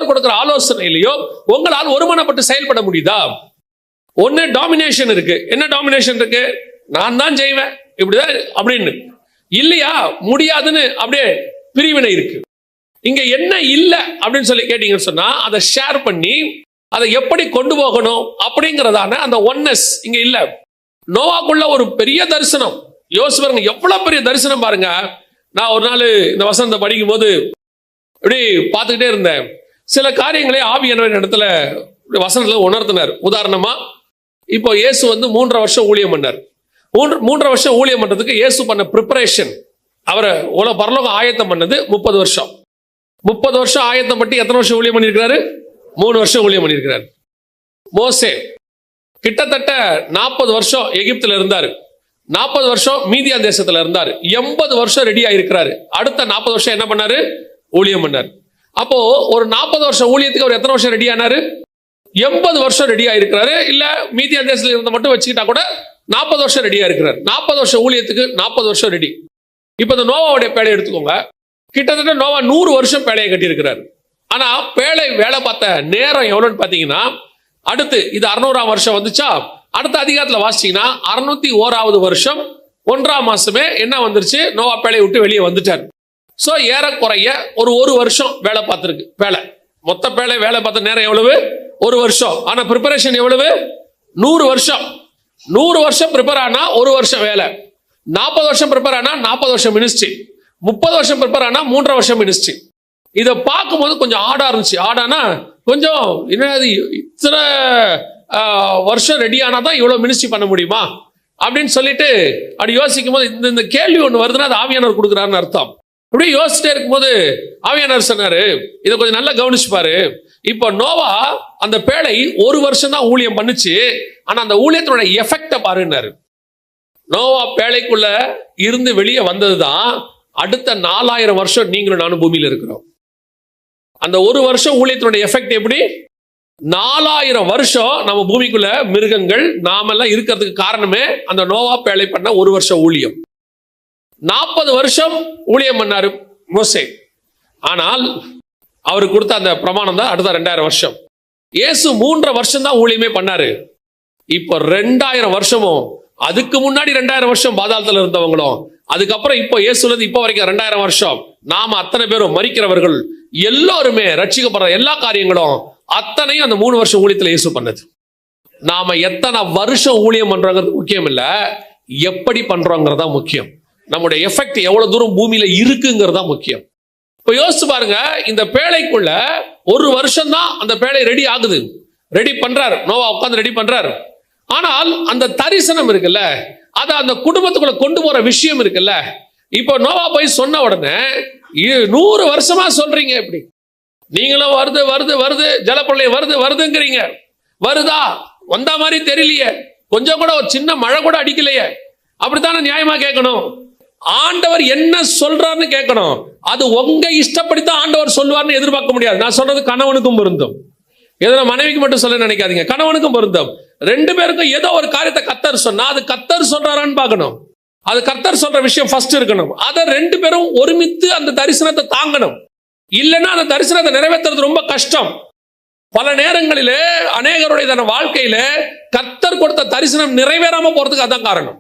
ஆண்டவர் கொடுக்கிற ஆலோசனையிலையோ உங்களால் ஒருமனப்பட்டு செயல்பட முடியுதா? ஒன்னு டாமினேஷன் இருக்கு. என்ன டாமினேஷன் இருக்கு? நான் தான் செய்வேன் இப்படிதான் அப்படின்னு. இல்லையா முடியாதுன்னு அப்படியே பிரிவினை இருக்கு. இங்க என்ன இல்ல அப்படின்னு சொல்லி கேட்டீங்கன்னு சொன்னா அதை ஷேர் பண்ணி அதை எப்படி கொண்டு போகணும் அப்படிங்கறதான அந்த ஒன்னஸ் இங்க இல்ல. நோவாக்குள்ள ஒரு பெரிய தரிசனம் யோசிச்சு பாருங்க, எவ்வளவு பெரிய தரிசனம் பாருங்க. நான் ஒரு நாள் இந்த வசனத்தை படிக்கும் போது இப்படி பார்த்துக்கிட்டே இருந்தேன். சில காரியங்களே ஆவியானவர் இடத்துல வசனத்துல உணர்த்தினார். உதாரணமா இப்போ இயேசு 3.5 வருஷம் ஊழியம் பண்ணார். 3.5 வருஷம் ஊழியம் பண்றதுக்கு இயேசு பண்ண ப்ரிப்பரேஷன், அவரை பரலோகம் ஆயத்தம் பண்ணது 30 வருஷம். 30 வருஷம் ஆயத்தம் பட்டு எத்தனை வருஷம் ஊழியம் பண்ணியிருக்கிறாரு? 3 வருஷம் ஊழியம் பண்ணியிருக்கிறார். மோசே கிட்டத்தட்ட 40 வருஷம் எகிப்துல இருந்தாரு. 40 வருஷம் மீதியா தேசத்துல இருந்தாரு. 80 வருஷம் ரெடி ஆயிருக்கிறாரு. அடுத்த 40 வருஷம் என்ன பண்ணாரு? ஊழியம் பண்ணார். அப்போ ஒரு 40 வருஷம் ஊழியத்துக்கு அவர் எத்தனை வருஷம் ரெடி ஆனாரு? 80 வருஷம் ரெடி ஆயிருக்கிறாரு. இல்ல மீதியா தேசத்துல இருந்த மட்டும் வச்சுக்கிட்டா கூட 40 வருஷம் ரெடியா இருக்கிறார். 40 வருஷம் ஊழியத்துக்கு 40 வருஷம் ரெடி. இப்ப இந்த நோவாவுடைய பேழையை எடுத்துக்கோங்க. கிட்டத்தட்ட நோவா 100 வருஷம் பேழையை கட்டி இருக்கிறார். ஆனா பேழை வேலை பார்த்த நேரம் எவ்வளவுன்னு பாத்தீங்கன்னா, அடுத்து இது 600ஆம் வருஷம் வந்துச்சா, அடுத்த அதிகாரத்துல வாசிச்சீங்கன்னா 601வது வருஷம் 1ஆம் மாசமே என்ன வந்துருச்சு? நோவா பேழையை விட்டு வெளியே வந்துட்டார். சோ ஏறக்குறைய ஒரு வருஷம் வேலை பார்த்திருக்கு. பேழை மொத்த பேழை வேலை பார்த்த நேரம் எவ்வளவு? 1 வருஷம். ஆனா ப்ரிப்பரேஷன் எவ்வளவு? 100 வருஷம். 100 வருஷம் ப்ரிப்பேர் ஆனா 1 வருஷம் வேலை. 40 வருஷம் ப்ரிப்பேர் ஆனா 40 வருஷம் மினிஸ்ட்ரி. 30 வருஷம் ப்ரிப்பேர் ஆனா 3.5 வருஷம் மினிஸ்ட்ரி. இதை பார்க்கும்போது கொஞ்சம் ஆடா இருந்துச்சு. ஆடானா கொஞ்சம் என்னது, இத்தனை வருஷம் ரெடி ஆனாதான் இவ்வளவு மினிஸ்ட்ரி பண்ண முடியுமா அப்படின்னு சொல்லிட்டு அப்படி யோசிக்கும் போது இந்த கேள்வி ஒண்ணு வருதுன்னா அது ஆவியானவர் கொடுக்குறாருன்னு அர்த்தம். அப்படியே யோசிச்சுட்டே இருக்கும்போது ஆவியானவர் சொன்னாரு, இதை கொஞ்சம் நல்லா கவனிச்சு பாரு. இப்போ நோவா அந்த பேழை 1 வருஷம் தான் ஊழியம் பண்ணுச்சு. ஆனா அந்த ஊழியத்தோட எஃபெக்ட பாருன்னாரு. நோவா பேழைக்குள்ள இருந்து வெளியே வந்ததுதான் அடுத்த 4000 வருஷம் நீங்களும் நானும் பூமியில இருக்கிறோம். அந்த 1 வருஷம் ஊழியத்தினுடைய எஃபெக்ட் எப்படி? 4000 வருஷம் நம்ம பூமிக்குள்ள மிருகங்கள் நாமெல்லாம் இருக்கிறதுக்கு காரணமே அந்த நோவா பேழை பண்ண 1 வருஷம் ஊழியம். 40 வருஷம் ஊழியம் பண்ணாரு மோசே. ஆனால் அவருக்கு கொடுத்த அந்த பிரமாணம் தான் அடுத்த 2000 வருஷம். இயேசு 3.5 வருஷம் தான் ஊழியமே பண்ணாரு. இப்போ 2000 வருஷமும், அதுக்கு முன்னாடி 2000 வருஷம் பாதாளத்தில் இருந்தவங்களும், அதுக்கப்புறம் இப்போ இயேசுல இப்போ வரைக்கும் 2000 வருஷம் நாம அத்தனை பேரும் மரிக்கிறவர்கள் எல்லோருமே ரட்சிக்கப்படுற எல்லா காரியங்களும் அத்தனையும் அந்த 3 வருஷம் ஊழியத்தில் இயேசு பண்ணது. நாம எத்தனை வருஷம் ஊழியம் பண்றோங்கிறது முக்கியம் இல்ல, எப்படி பண்றோங்கிறதா முக்கியம். நம்முடைய எஃபெக்ட் எவ்வளவு தூரம் பூமியில இருக்குங்கிறதா முக்கியம். இப்ப யோசிச்சு பாருங்க, இந்த பேழைக்குள்ள 1 வருஷம் தான் அந்த பேழை ரெடி ஆகுது. ரெடி பண்றாரு நோவா, உட்கார்ந்து ரெடி பண்றாரு. ஆனால் அந்த தரிசனம் இருக்குல்ல, அது அந்த குடும்பத்துக்குள்ள கொண்டு போற விஷயம் இருக்குல்ல. இப்போ நோவா போய் சொன்ன உடனே 100 வருஷமா சொல்றீங்க, எப்படி நீங்களும் வருது வருது வருது ஜலப்பிரளயம் வருது வருதுங்கிறீங்க. வருதா? வந்த மாதிரி தெரியலையே, கொஞ்சம் கூட ஒரு சின்ன மழை கூட அடிக்கலையே. அப்படித்தானே நியாயமா கேட்கணும். ஆண்டவர் என்ன சொல்றாருன்னு கேட்கணும். அது உங்க இஷ்டப்படித்தான் ஆண்டவர் சொல்லுவார்னு எதிர்பார்க்க முடியாது. நான் சொல்றது கணவனுக்கும் பொருந்தும். எதனா மனைவிக்கு மட்டும் சொல்ல நினைக்காதீங்க, கணவனுக்கும் பொருந்தும். 2 பேருக்கும் ஏதோ ஒரு காரியத்தை கர்த்தர் சொன்னா அது கர்த்தர் சொல்றாரான்னு பார்க்கணும். அது கர்த்தர் சொல்ற விஷயம் ஃபர்ஸ்ட் இருக்கணும். அதை 2 பேரும் ஒருமித்து அந்த தரிசனத்தை தாங்கணும். இல்லைன்னா அந்த தரிசனத்தை நிறைவேற்றுறது ரொம்ப கஷ்டம். பல நேரங்களிலே அநேகருடைய வாழ்க்கையில கர்த்தர் கொடுத்த தரிசனம் நிறைவேறாம போறதுக்கு அதான் காரணம்.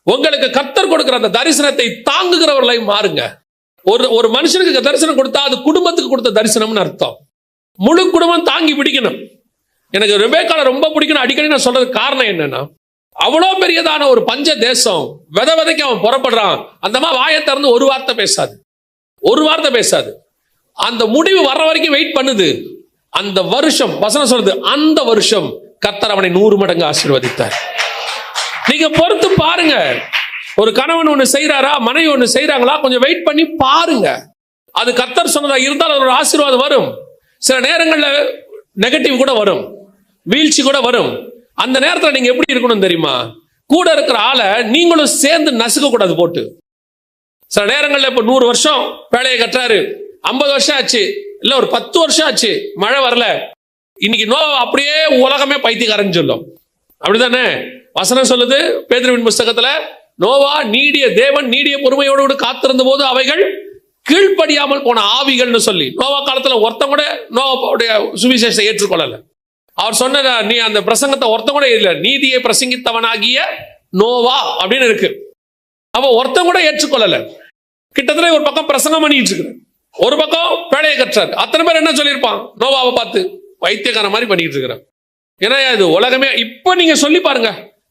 உங்களுக்கு கர்த்தர் கொடுக்கிற அந்த தரிசனத்தை தாங்குகிறவர்களை மாறுங்க. ஒரு மனுஷனுக்கு தரிசனம் கொடுத்தா அது குடும்பத்துக்கு கொடுத்த தரிசனம்னு அர்த்தம். முழு குடும்பம் தாங்கி பிடிக்கணும். எனக்கு ரெபேக்கால ரொம்ப பிடிக்கணும். அடிக்கடி நான் சொல்றது காரணம் என்னன்னா, அவ்வளோ பெரியதான ஒரு பஞ்ச தேசம் விதைக்கு அவன் புறப்படுறான். அந்த மாதிரி வாயை திறந்து ஒரு வார்த்தை பேசாது. அந்த முடிவு வர்ற வரைக்கும் வெயிட் பண்ணுது. அந்த வருஷம் வசனம் சொல்றது, அந்த வருஷம் கர்த்தர் அவனை 100 மடங்கு ஆசீர்வதித்தார். நீங்க பொறுத்து பாருங்க. ஒரு கணவன் ஒண்ணு செய்யறாரா, மனைவி ஒண்ணு செய்யறாங்களா, கொஞ்சம் வெயிட் பண்ணி பாருங்க. அது கர்த்தர் சொன்னதா இருந்தால் ஒரு ஆசீர்வாதம் வரும். சில நேரங்கள்ல நெகட்டிவ் கூட வரும், வீழ்ச்சி கூட வரும். அந்த நேரத்தில் நீங்க எப்படி இருக்கணும் தெரியுமா? கூட இருக்கிற ஆளை நீங்களும் சேர்ந்து நசுக்க கூடாது போட்டு. சில நேரங்கள்ல இப்ப 100 வருஷம் பேழையை கட்டுறாரு, 50 வருஷம் ஆச்சு, இல்ல ஒரு 10 வருஷம் ஆச்சு, மழை வரல. இன்னைக்கு நோவா அப்படியே உலகமே பைத்தியக்காரன்னு சொல்லும். அப்படிதானே வசனம் சொல்லுது பேதுருவின் புஸ்தகத்துல, நோவா நீடிய தேவன் நீடிய பொறுமையோடு காத்திருந்த போது அவைகள் கீழ்ப்படியாமல் போன ஆவிகள்னு சொல்லி நோவா காலத்துல ஒருத்தன் கூட நோவாவுடைய சுவிசேஷத்தை ஏற்றுக்கொள்ளல. அவர் சொன்ன நீ அந்த பிரசங்கத்தை ஒருத்தன் கூட இல்ல, நீதியை பிரசங்கித்தவனாகிய நோவா அப்படின்னு இருக்கு. அவ ஒருத்தன் கூட ஏற்றுக்கொள்ளல. கிட்டத்தட்ட ஒரு பக்கம் பிரசங்கம் பண்ணிட்டு இருக்கு, ஒரு பக்கம் பேழையை கற்றார். அத்தனை பேர் என்ன சொல்லியிருப்பான்? நோவாவை பார்த்து வைத்தியக்கார மாதிரி பண்ணிட்டு இருக்கிறான். ஏன்னா இது உலகமே. இப்ப நீங்க சொல்லி பாருங்க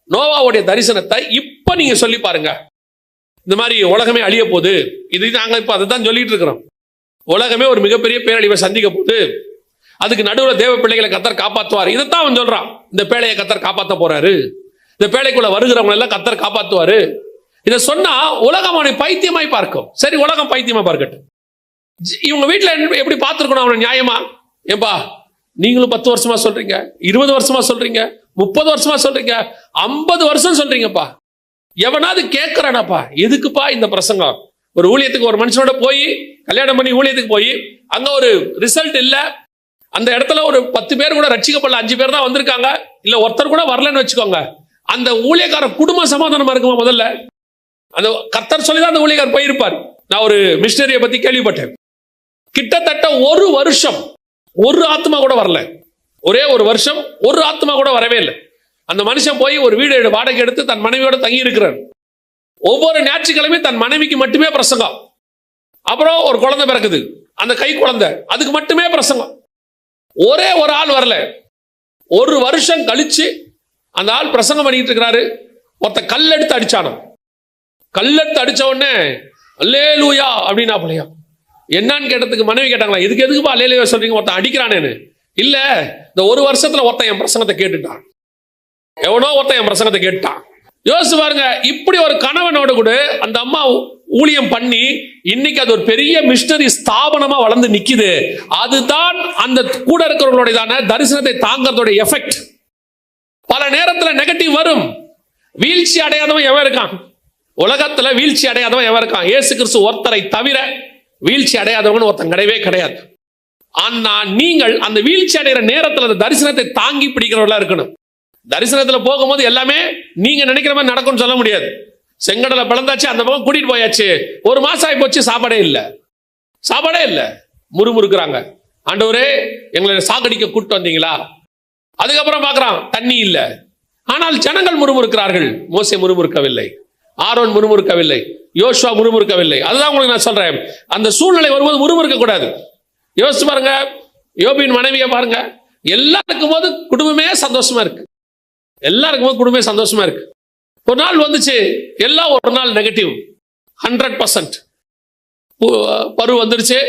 நோவாவுடைய தரிசனத்தை, இப்ப நீங்க சொல்லி பாருங்க. இந்த மாதிரி உலகமே அழிய போகுது, இது நாங்க இப்ப அதை தான் சொல்லிட்டு இருக்கிறோம். உலகமே ஒரு மிகப்பெரிய பேரழிவை சந்திக்க போகுது, அதுக்கு நடுவில் தேவ பிள்ளைகளை கர்த்தர் காப்பாற்றுவார். இதைத்தான் அவன் சொல்றான். இந்த பேழையை கர்த்தர் காப்பாற்ற போறாரு, இந்த பேழைக்குள்ள வருகிறவங்க எல்லாம் கர்த்தர் காப்பாற்றுவாரு. இதை சொன்னா உலகம் அவனை பைத்தியமாய் பார்க்கும். சரி, உலகம் பைத்தியமா பார்க்கட்டும். இவங்க வீட்டுல எப்படி பார்த்திருக்கணும் அவனை நியாயமா? ஏன்பா நீங்களும் 10 வருஷமா சொல்றீங்க, 20 வருஷமா சொல்றீங்க, 30 வருஷமா சொல்றீங்க, 50 வருஷம் சொல்றீங்கப்பா, எவனாவது கேட்கிறானாப்பா? எதுக்குப்பா இந்த பிரசங்கம்? ஒரு ஊழியத்துக்கு ஒரு மனுஷனோட போய் கல்யாணம் பண்ணி ஊழியத்துக்கு போய் அங்க ஒரு ரிசல்ட் இல்ல, அந்த இடத்துல ஒரு 10 பேர் கூட ரட்சிக்கப்படல, 5 பேர் தான் வந்திருக்காங்க, இல்ல ஒருத்தர் கூட வரலன்னு வச்சுக்கோங்க. அந்த ஊழியக்கார குடும்ப சமாதானமா இருக்குமா? முதல்ல அந்த கர்த்தர் சொல்லிதான் அந்த ஊழியக்காரர் போயிருப்பார். நான் ஒரு மிஷனரியை பத்தி கேள்விப்பட்டேன். கிட்டத்தட்ட ஒரு வருஷம் ஒரு ஆத்மா கூட வரல. ஒரே ஒரு வருஷம் ஒரு ஆத்மா கூட வரவே இல்லை. அந்த மனுஷன் போய் ஒரு வீடு வாடகை எடுத்து தன் மனைவியோட தங்கி இருக்கிறார். ஒவ்வொரு ஞாயிற்றுக்கிழமையும் தன் மனைவிக்கு மட்டுமே பிரசங்கம். அப்புறம் ஒரு குழந்தை பிறக்குது, அந்த கை குழந்தை, அதுக்கு மட்டுமே பிரசங்கம். ஒரே ஒரு ஆள் வரல. ஒரு வருஷம் கழிச்சு அந்த ஆள் பிரசங்கம் பண்ணிட்டு இருக்கிறாரு. ஒருத்த கல்லெடுத்து அடிச்சானோ. கல்லெடுத்து அடிச்ச உடனே அல்லேலூயா அப்படின்னா பிள்ளையா. என்னன்னு கேட்டதுக்கு மனைவி கேட்டாங்களா, இதுக்கு எதுக்குப்பா அல்லேலூயா சொல்றீங்க? ஒருத்தன் அடிக்கிறானேன்னு. இல்ல, இந்த ஒரு வருஷத்துல ஒருத்தன் என் பிரசங்கத்தை கேட்டுட்டான், எவனோ ஒருத்தன் என் பிரசங்கத்தை கேட்டான். யோசிச்சு பாருங்க. இப்படி ஒரு கணவனோட கூட அந்த அம்மா ஊழியம் பண்ணி இன்னைக்கு அது ஒரு பெரிய மிஷனரி ஸ்தாபனமா வளர்ந்து நிக்குது. அதுதான் அந்த கூட இருக்கிறவங்களுடையதான தரிசனத்தை தாங்கறதோட எஃபெக்ட். பல நேரத்தில் நெகட்டிவ் வரும். வீழ்ச்சி அடையாதவன் எவன் இருக்கான்? உலகத்துல வீழ்ச்சி அடையாதவன் எவன் இருக்கான்? இயேசு கிறிஸ்து ஒருத்தரை தவிர வீழ்ச்சி அடையாதவன் ஒருத்தன் கிடையவே கிடையாது. ஆனா நீங்கள் அந்த வீழ்ச்சி அடைகிற நேரத்தில் அந்த தரிசனத்தை தாங்கி பிடிக்கிறவர்களா இருக்கணும். தரிசனத்துல போகும்போது எல்லாமே நீங்க நினைக்கிற மாதிரி நடக்கும்னு சொல்ல முடியாது. செங்கடலை பிளந்தாச்சு, அந்த பக்கம் கூட்டிட்டு போயாச்சு, ஒரு மாசம் ஆகி போச்சு, சாப்பாடே இல்லை, முறுமுறுக்கிறாங்க. ஆண்டவரே எங்களை சாகடிக்க கூட்டு வந்தீங்களா? அதுக்கப்புறம் பார்க்கறான் தண்ணி இல்ல. ஆனால் ஜனங்கள் முறுமுறுக்கிறார்கள். மோசே முறுமுறுக்கவில்லை, ஆரோன் முறுமுறுக்கவில்லை, யோசுவா முறுமுறுக்கவில்லை. அதுதான் உங்களுக்கு நான் சொல்றேன். அந்த சூழ்நிலை வரும்போது முறுமுறுக்க கூடாது. யோசிச்சு பாருங்க, யோபின் மனைவியை பாருங்க. எல்லாருக்கும் போது குடும்பமே சந்தோஷமா இருக்கு, எல்லாருக்கும் போது குடும்பமே சந்தோஷமா இருக்கு. ஒரு நாள் வந்துச்சு, எல்லாம் ஒரு நாள் நெகட்டிவ். 100% பரு வந்துருச்சு,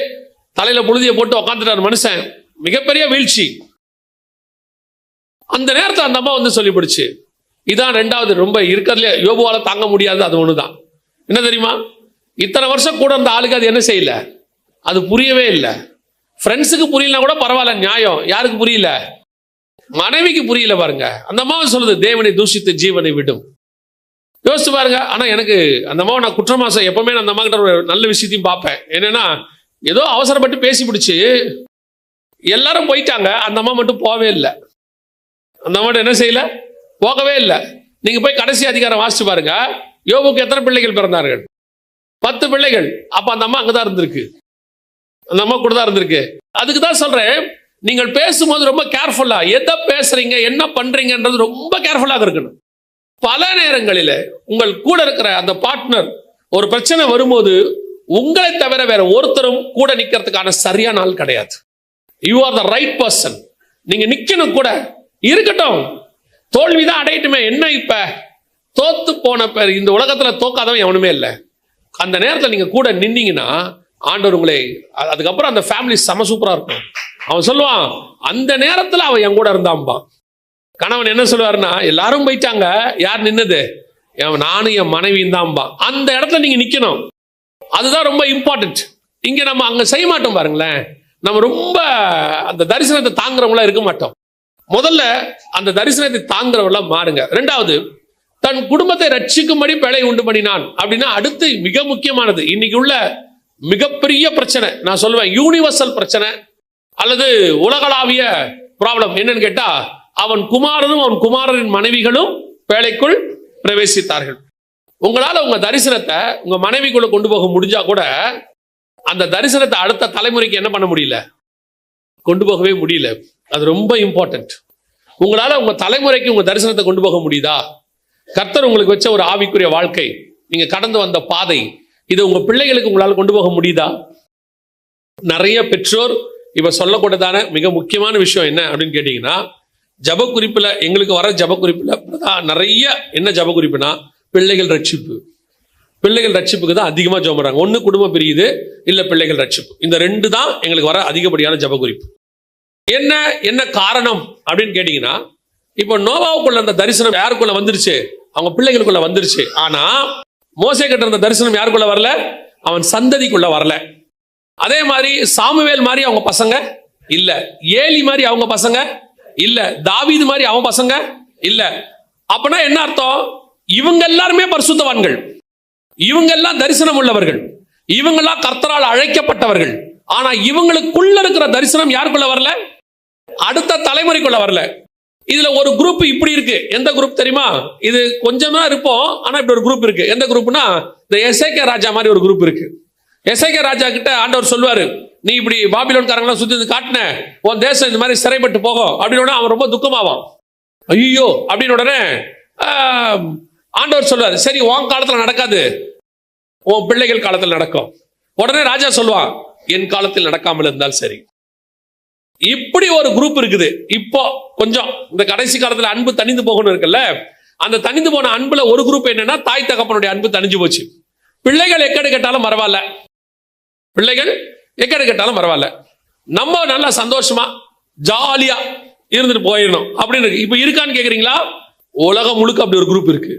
தலையில புழுதியை போட்டு உக்காந்துட்டார் மனுஷன். மிகப்பெரிய வீழ்ச்சி. அந்த நேரத்தில் அந்த அம்மா வந்து சொல்லி பிடிச்சு, இதான் 2வது ரொம்ப இருக்கிறதுல யோபுவால தாங்க முடியாது. அது ஒண்ணுதான். என்ன தெரியுமா? இத்தனை வருஷம் கூட அந்த ஆளுக்கு அது என்ன செய்யல, அது புரியவே இல்லை. ஃப்ரெண்ட்ஸுக்கு புரியலனா கூட பரவாயில்ல, நியாயம். யாருக்கு புரியல? மனைவிக்கு புரியல. பாருங்க, அந்த அம்மாவை சொல்லுது, தேவனை தூஷித்து ஜீவனை விடும். யோசிச்சு பாருங்க. ஆனா எனக்கு அந்த அம்மாவை நான் குற்றமாசம் எப்பவுமே அந்த அம்மா கிட்ட ஒரு நல்ல விஷயத்தையும் பார்ப்பேன். என்னன்னா, ஏதோ அவசரப்பட்டு பேசி பிடிச்சு எல்லாரும் போயிட்டாங்க, அந்த அம்மா மட்டும் போகவே இல்லை. அந்த அம்மா என்ன செய்யல, போகவே இல்லை. நீங்க போய் கடைசி அதிகாரம் வாசிச்சு பாருங்க. யோபுக்கு எத்தனை பிள்ளைகள் பிறந்தார்கள்? 10 பிள்ளைகள். அப்ப அந்த அம்மா அங்கதான் இருந்திருக்கு, அந்த அம்மா கூட தான் இருந்திருக்கு. அதுக்கு தான் சொல்றேன், நீங்கள் பேசும்போது ரொம்ப கேர்ஃபுல்லா எதை பேசுறீங்க, என்ன பண்றீங்கன்றது ரொம்ப கேர்ஃபுல்லாக இருக்கணும். பல நேரங்களில் உங்கள் கூட இருக்கிற அந்த பார்ட்னர் ஒரு பிரச்சனை வரும்போது உங்களை தவிர வேற ஒருத்தரும் கூட நிக்கிறதுக்கான சரியான ஆள் கிடையாது. You are the right person. நீங்க நிக்கணும், கூட இருக்கட்டும். தோல்விதான் அடையட்டுமே, என்ன இப்ப தோத்து போன பேர் இந்த உலகத்துல தோக்காதவன் எவனுமே இல்லை. அந்த நேரத்தில் நீங்க கூட நின்னீங்கன்னா ஆண்டவர் உங்களை, அதுக்கப்புறம் அந்த ஃபேமிலி செம சூப்பரா இருக்கும். அவன் சொல்லுவான், அந்த நேரத்தில் அவன் என் கூட இருந்தான்பா. கணவன் என்ன சொல்லுவாருன்னா, எல்லாரும் போயிட்டாங்க, யார் நின்னது? நானும் என் மனைவியும் தான்பா. அந்த இடத்துல நீங்க நிக்கணும். அதுதான் ரொம்ப இம்பார்ட்டன்ட். இங்க நம்ம அங்க செய்ய மாட்டோம் பாருங்களேன். நம்ம ரொம்ப அந்த தரிசனத்தை தாங்குறவங்களா இருக்க மாட்டோம். முதல்ல அந்த தரிசனத்தை தாங்குறவங்களா மாறுங்க. 2வது, தன் குடும்பத்தை ரட்சிக்கும்படி பிழை உண்டு பண்ணினான் அப்படின்னா, அடுத்து மிக முக்கியமானது, இன்னைக்கு உள்ள மிகப்பெரிய பிரச்சனை, நான் சொல்லுவேன் யூனிவர்சல் பிரச்சனை அல்லது உலகளாவிய ப்ராப்ளம் என்னன்னு கேட்டா, அவன் குமாரனும் அவன் குமாரரின் மனைவிகளும் பேழைக்குள் பிரவேசித்தார்கள். உங்களால உங்க தரிசனத்தை உங்க மனைவிக்குள்ள கொண்டு போக முடிஞ்சா கூட அந்த தரிசனத்தை அடுத்த தலைமுறைக்கு என்ன பண்ண முடியல, கொண்டு போகவே முடியல. அது ரொம்ப இம்பார்ட்டன்ட். உங்களால உங்க தலைமுறைக்கு உங்க தரிசனத்தை கொண்டு போக முடியுதா? கர்த்தர் உங்களுக்கு வச்ச ஒரு ஆவிக்குரிய வாழ்க்கை, நீங்க கடந்து வந்த பாதை, இது உங்க பிள்ளைகளுக்கு உங்களால கொண்டு போக முடியுதா? நிறைய பெற்றோர் இப்ப சொல்லக்கூடதான மிக முக்கியமான விஷயம் என்ன அப்படின்னு கேட்டீங்கன்னா, ஜப குறிப்புல எங்களுக்கு வர ஜப குறிப்புல நிறைய என்ன ஜப குறிப்புனா, பிள்ளைகள் ரட்சிப்பு. பிள்ளைகள் ரட்சிப்புக்கு தான் அதிகமா ஜெபம் பண்றாங்க. ஒண்ணு குடும்பம் பிரியுது, இல்ல பிள்ளைகள் ரட்சிப்பு. இந்த ரெண்டு தான் எங்களுக்கு வர அதிகப்படியான ஜப குறிப்பு. என்ன காரணம் அப்படின்னு கேட்டீங்கன்னா, இப்போ நோவாவுக்குள்ள அந்த தரிசனம் யாருக்குள்ள வந்துருச்சு? அவங்க பிள்ளைகளுக்குள்ள வந்துருச்சு. ஆனா மோசே கிட்ட இருந்த தரிசனம் யாருக்குள்ள வரல? அவன் சந்ததிக்குள்ள வரல. அதே மாதிரி சாமுவேல் மாதிரி அவங்க பசங்க இல்ல, ஏலி மாதிரி அவங்க பசங்க இல்ல, தாவீது மாதிரி அவன் பசங்க இல்ல. அப்பனா என்ன அர்த்தம்? இவங்க எல்லாருமே பரிசுத்தவான்கள், இவங்க எல்லாம் தரிசனம் உள்ளவர்கள், இவங்க எல்லாம் கர்த்தரால் அழைக்கப்பட்டவர்கள். ஆனா இவங்களுக்குள்ள இருக்கிற தரிசனம் யாருக்குள்ள வரல? அடுத்த தலைமுறைக்குள்ள வரல. இதுல ஒரு குரூப் இப்படி இருக்கு. எந்த குரூப் தெரியுமா? இது கொஞ்சமா இருப்போம், ஆனா இப்படி ஒரு குரூப் இருக்கு. எந்த குரூப்னா, இந்த எசேக்கியா ராஜா மாதிரி ஒரு குரூப் இருக்கு. எசேக்கியா ராஜா கிட்ட ஆண்டவர் சொல்லுவாரு, நீ இப்படி பாபிலோன்காரங்களாம் சுத்தி வந்து காட்டின, உன் தேசம் இந்த மாதிரி சிறைப்பட்டு போகும் அப்படின்னு அவன் ரொம்ப துக்கமாவான். ஐயோ அப்படின்னு உடனே ஆண்டவர் சொல்லுவாரு, சரி உன் காலத்துல நடக்காது, உன் பிள்ளைகள் காலத்தில் நடக்கும். உடனே ராஜா சொல்லுவான், என் காலத்தில் நடக்காமல் இருந்தால் சரி. இப்படி ஒரு குரூப் இருக்குது. இப்போ கொஞ்சம் இந்த கடைசி காலத்துல அன்பு தனிந்து போகணும் இருக்குல்ல, அந்த தனிந்து போன அன்புல ஒரு குரூப் என்னன்னா, தாய் தகப்பனுடைய அன்பு தனிஞ்சு போச்சு. பிள்ளைகள் எக்கடு கேட்டாலும் பரவாயில்ல, பிள்ளைகள் எக்கடு கேட்டாலும் பரவாயில்ல, நம்ம நல்லா சந்தோஷமா ஜாலியா இருந்துட்டு போயிடணும் அப்படின்னு இருக்கு. இப்ப இருக்கான்னு கேக்குறீங்களா? உலகம் முழுக்க அப்படி ஒரு குரூப் இருக்கு.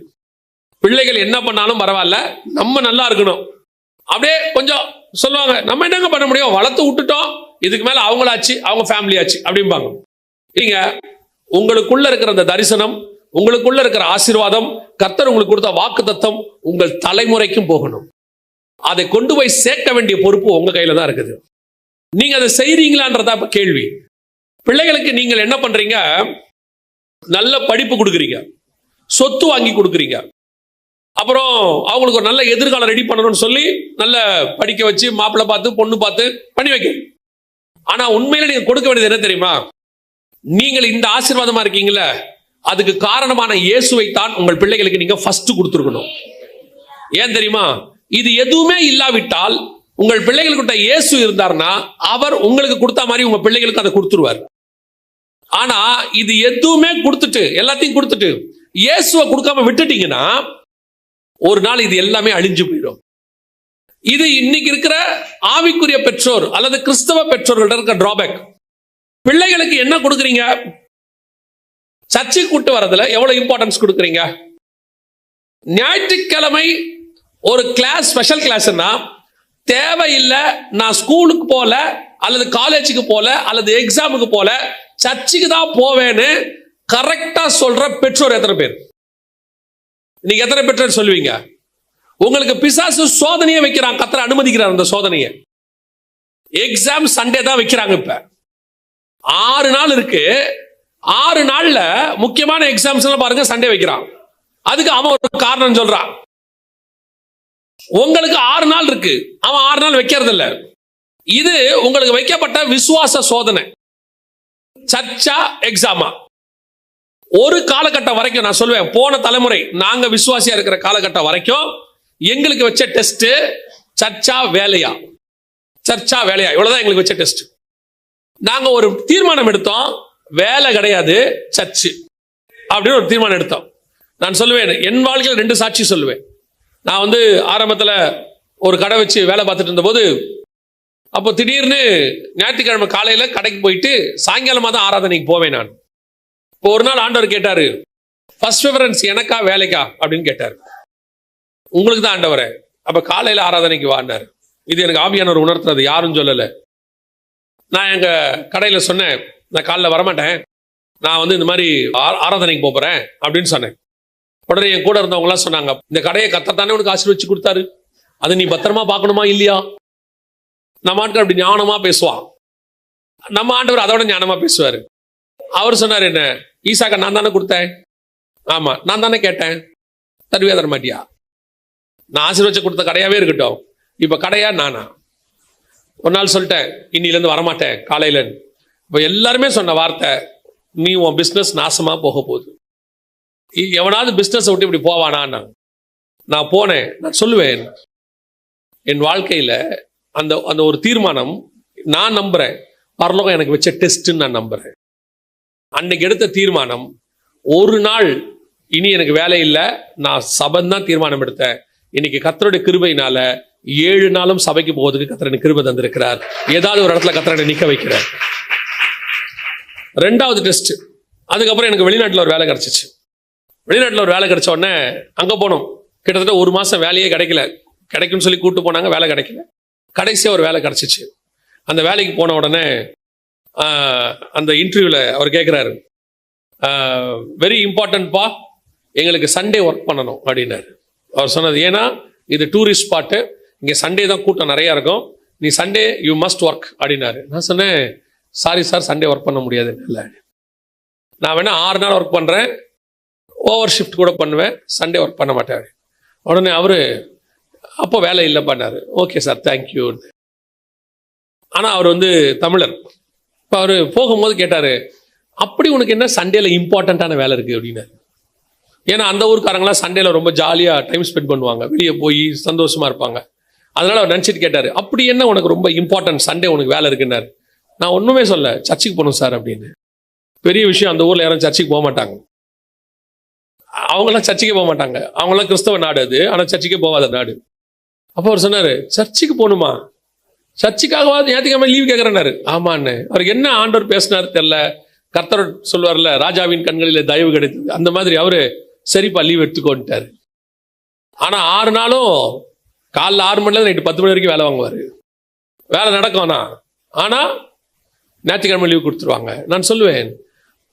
பிள்ளைகள் என்ன பண்ணாலும் பரவாயில்ல, நம்ம நல்லா இருக்கணும். அப்படியே கொஞ்சம் சொல்லுவாங்க, நம்ம என்னங்க பண்ண முடியும், வளர்த்து விட்டுட்டோம், இதுக்கு மேல அவங்களாச்சு, அவங்க ஃபேமிலி ஆச்சு அப்படிம்பாங்க. நீங்க உங்களுக்குள்ள இருக்கிற அந்த தரிசனம், உங்களுக்குள்ள இருக்கிற ஆசீர்வாதம், கர்த்தர் உங்களுக்கு கொடுத்த வாக்குத்தத்தம் உங்கள் தலைமுறைக்கும் போகணும். அதை கொண்டு போய் சேர்க்க வேண்டிய பொறுப்பு உங்க கையில தான் இருக்குது. நீங்க அதை செய்றீங்களான்றதா இப்ப கேள்வி. பிள்ளைகளுக்கு நீங்கள் என்ன பண்றீங்க? நல்ல படிப்பு கொடுக்குறீங்க, சொத்து வாங்கி கொடுக்குறீங்க, அப்புறம் அவங்களுக்கு ஒரு நல்ல எதிர்காலம் ரெடி பண்ணணும்னு சொல்லி நல்ல படிக்க வச்சு மாப்பிள்ளை பார்த்து பொண்ணு பார்த்து பண்ணி வைக்க. ஆனா உண்மையில நீங்க கொடுக்க வேண்டியது என்ன தெரியுமா? நீங்கள் இந்த ஆசீர்வாதமா இருக்கீங்கல்ல, அதுக்கு காரணமான இயேசுவை தான் உங்கள் பிள்ளைகளுக்கு நீங்க ஃபர்ஸ்ட் கொடுத்துருக்கணும். ஏன் தெரியுமா? இது எதுவுமே இல்லாவிட்டால் உங்கள் பிள்ளைகளுக்கிட்ட இயேசு இருந்தார்னா அவர் உங்களுக்கு கொடுத்த மாதிரி உங்க பிள்ளைகளுக்கு அதை கொடுத்துருவார். ஆனா இது எதுவுமே கொடுத்துட்டு, எல்லாத்தையும் கொடுத்துட்டு இயேசுவை கொடுக்காம விட்டுட்டீங்கன்னா ஒரு நாள் இது எல்லாமே அழிஞ்சு போயிடும். இது இன்னைக்கு இருக்கிற ஆவிக்குரிய பெற்றோர் அல்லது கிறிஸ்தவ பெற்றோர்கள்ட்ட இருக்க டிராபேக். பிள்ளைகளுக்கு என்ன கொடுக்குறீங்க? சர்ச்சைக்கு கூட்டு வரதுல எவ்வளவு இம்பார்ட்டன்ஸ் கொடுக்குறீங்க? ஞாயிற்றுக்கிழமை ஒரு கிளாஸ், ஸ்பெஷல் கிளாஸ்னா தேவையில்லை, நான் ஸ்கூலுக்கு போல அல்லது காலேஜுக்கு போல அல்லது எக்ஸாமுக்கு போல சர்ச்சுக்கு தான் போவேன்னு கரெக்டா சொல்ற பெற்றோர் எத்தனை பேர்? நீங்க எத்தனை பெற்றோர் சொல்லுவீங்க? உங்களுக்கு பிசாசு சோதனையை வைக்கிறான், கர்த்தர் அனுமதிக்கிறார். அந்த சோதனையை எக்ஸாம் சண்டே தான் வைக்கிறாங்க. இப்ப 6 நாள் இருக்கு, 6 நாள்ல முக்கியமான எக்ஸாம்ஸ் எல்லாம் பாருங்க சண்டே வைக்கிறான். அதுக்கு அவன் ஒரு காரணம் சொல்றான். உங்களுக்கு 6 நாள் இருக்கு, அவன் 6 நாள் வைக்கிறது இல்ல. இது உங்களுக்கு வைக்கப்பட்ட விசுவாச சோதனை. சர்ச்சா எக்ஸாமா? ஒரு காலகட்டம் வரைக்கும் நான் சொல்லுவேன், போன தலைமுறை நாங்க விசுவாசியா இருக்கிற காலகட்டம் வரைக்கும் எங்களுக்கு வச்ச டெஸ்ட் சர்ச்சா வேலையா, சர்ச்சா வேலையா, இவ்வளவுதான் எங்களுக்கு வச்ச டெஸ்ட். நாங்க ஒரு தீர்மானம் எடுத்தோம், வேலை கிடையாது சர்ச்சு அப்படின்னு ஒரு தீர்மானம் எடுத்தோம். நான் சொல்லுவேன், என் வாழ்க்கையில் 2 சாட்சி சொல்லுவேன். நான் ஆரம்பத்துல ஒரு கடை வச்சு வேலை பார்த்துட்டு இருந்த போது, அப்போ திடீர்னு ஞாயிற்றுக்கிழமை காலையில கடைக்கு போயிட்டு சாயங்காலமா தான் ஆராதனைக்கு போவேன் நான். இப்போ ஒரு நாள் ஆண்டவர் கேட்டாரு, ஃபர்ஸ்ட் ப்ரிஃபரன்ஸ் எனக்கா வேலைக்கா அப்படின்னு கேட்டாரு. உங்களுக்கு தான் ஆண்டவரே, அப்ப காலையில ஆராதனைக்கு வாண்டாரு. இது எனக்கு ஆவியானவர் உணர்த்துறது, யாரும் சொல்லல. நான் எங்க கடையில சொன்னேன், நான் காலைல வரமாட்டேன், நான் இந்த மாதிரி ஆராதனைக்கு போறேன் அப்படின்னு சொன்னேன். உடனே என் கூட இருந்தவங்க எல்லாம் சொன்னாங்க, இந்த கடையை கர்த்தர் உனக்கு ஆசீர்வதிச்சு கொடுத்தாரு, அது நீ பத்திரமா பார்க்கணுமா இல்லையா? நம்ம ஆட்கள் அப்படி ஞானமா பேசுவான், நம்ம ஆண்டவர் அதோட ஞானமா பேசுவாரு. அவர் சொன்னார், என்ன ஈசாக்கா நான் தானே கொடுத்தேன்? ஆமா நான் தானே கேட்டேன், தருவியா தர மாட்டியா? நான் ஆசீர்வதிச்சு கொடுத்த கடையாவே இருக்கட்டும், இப்ப கடையா நானா? ஒரு நாள் சொல்லிட்டேன், இன்னிலேருந்து வரமாட்டேன் காலையில. இப்போ எல்லாருமே சொன்ன வார்த்தை, நீ உன் பிஸ்னஸ் நாசமா போக போகுது. எவனாவது பிஸ்னஸ் விட்டு இப்படி போவானா? நான் போனேன். நான் சொல்லுவேன், என் வாழ்க்கையில அந்த அந்த ஒரு தீர்மானம் நான் நம்புறேன், பரலோகம் எனக்கு வச்ச டெஸ்ட்ன்னு நான் நம்புறேன். அன்னைக்கு எடுத்த தீர்மானம், ஒரு நாள் இனி எனக்கு வேலை இல்லை, நான் சபன் தான் தீர்மானம் எடுத்தேன். இன்னைக்கு கர்த்தருடைய கிருபையினால 7 நாளும் சபைக்கு போவதுக்கு கர்த்தர் எனக்கு கிருபை தந்திருக்கிறார். ஏதாவது ஒரு இடத்துல கர்த்தரை நிக்க வைக்கிறார். 2வது டெஸ்ட். அதுக்கப்புறம் எனக்கு வெளிநாட்டில் ஒரு வேலை கிடைச்சிச்சு. வெளிநாட்டில் ஒரு வேலை கிடைச்ச உடனே அங்கே போனோம். கிட்டத்தட்ட 1 மாசம் வேலையே கிடைக்கல. கிடைக்கும்னு சொல்லி கூப்பிட்டு போனாங்க, வேலை கிடைக்கல. கடைசியாக ஒரு வேலை கிடைச்சிச்சு. அந்த வேலைக்கு போன உடனே அந்த இன்டர்வியூவில் அவர் கேட்குறாரு, வெரி இம்பார்ட்டன்ட்பா, எங்களுக்கு சண்டே ஒர்க் பண்ணணும் அப்படின்னாரு. அவர் சொன்னது, ஏன்னா இது டூரிஸ்ட் ஸ்பாட்டு, இங்கே சண்டே தான் கூட்டம் நிறையா இருக்கும், நீ சண்டே யூ மஸ்ட் ஒர்க் அப்படின்னாரு. நான் சொன்னேன், சாரி சார், சண்டே ஒர்க் பண்ண முடியாது. இல்லை, நான் வேணா 6 நாள் ஒர்க் பண்ணுறேன், ஓவர் ஷிஃப்ட் கூட பண்ணுவேன், சண்டே ஒர்க் பண்ண மாட்டேன். உடனே அவர், அப்போ வேலை இல்லை பண்ணார். Okay sir, thank you. ஆனால் அவர் தமிழர். இப்போ அவர் போகும்போது கேட்டார், அப்படி உனக்கு என்ன சண்டேல இம்பார்ட்டண்ட்டான வேலை இருக்குது அப்படின்னாரு. ஏன்னா அந்த ஊருக்காரங்களாம் சண்டேல ரொம்ப ஜாலியாக டைம் ஸ்பெண்ட் பண்ணுவாங்க, வெளியே போய் சந்தோஷமாக இருப்பாங்க. அதனால் அவர் நினச்சிட்டு கேட்டார், அப்படி என்ன உனக்கு ரொம்ப இம்பார்ட்டன்ட் சண்டே உனக்கு வேலை இருக்குன்னாரு. நான் ஒன்றுமே சொல்ல, சர்ச்சுக்கு போகணும் சார் அப்படின்னு. பெரிய விஷயம், அந்த ஊரில் யாரும் சர்ச்சுக்கு போக மாட்டாங்க. அவங்களாம் சர்ச்சுக்கே போக மாட்டாங்க. அவங்களாம் கிறிஸ்தவ நாடு அது, ஆனால் சர்ச்சுக்கே போகாத நாடு. அப்போ அவர் சொன்னார், சர்ச்சுக்கு போகணுமா? சர்ச்சுக்காகவாது ஞாயிற்றுக்கிழமை லீவ் கேட்குறேன்னாரு. ஆமான்னு. அவருக்கு என்ன ஆண்டவர் பேசினாரு தெரியல. கர்த்தர் சொல்லுவார்ல, ராஜாவின் கண்களில் தயவு கிடைத்தது, அந்த மாதிரி அவரு சரிப்பா லீவ் எடுத்துக்கோன்ட்டாரு. ஆனால் 6 நாளும் காலைல 6 மணிலேருந்து நைட்டு 10 மணி வரைக்கும் வேலை வாங்குவார். வேலை நடக்கும். ஆனால் ஞாயிற்றுக்கிழமை லீவ் கொடுத்துருவாங்க. நான் சொல்லுவேன்,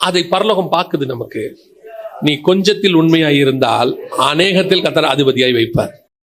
அதை பரலோகம் பார்க்குது நமக்கு. நீ கொஞ்சத்தில் உண்மையாய் இருந்தால் அநேகத்தில் கர்த்தர் அதிபதியாய் வைப்பார்.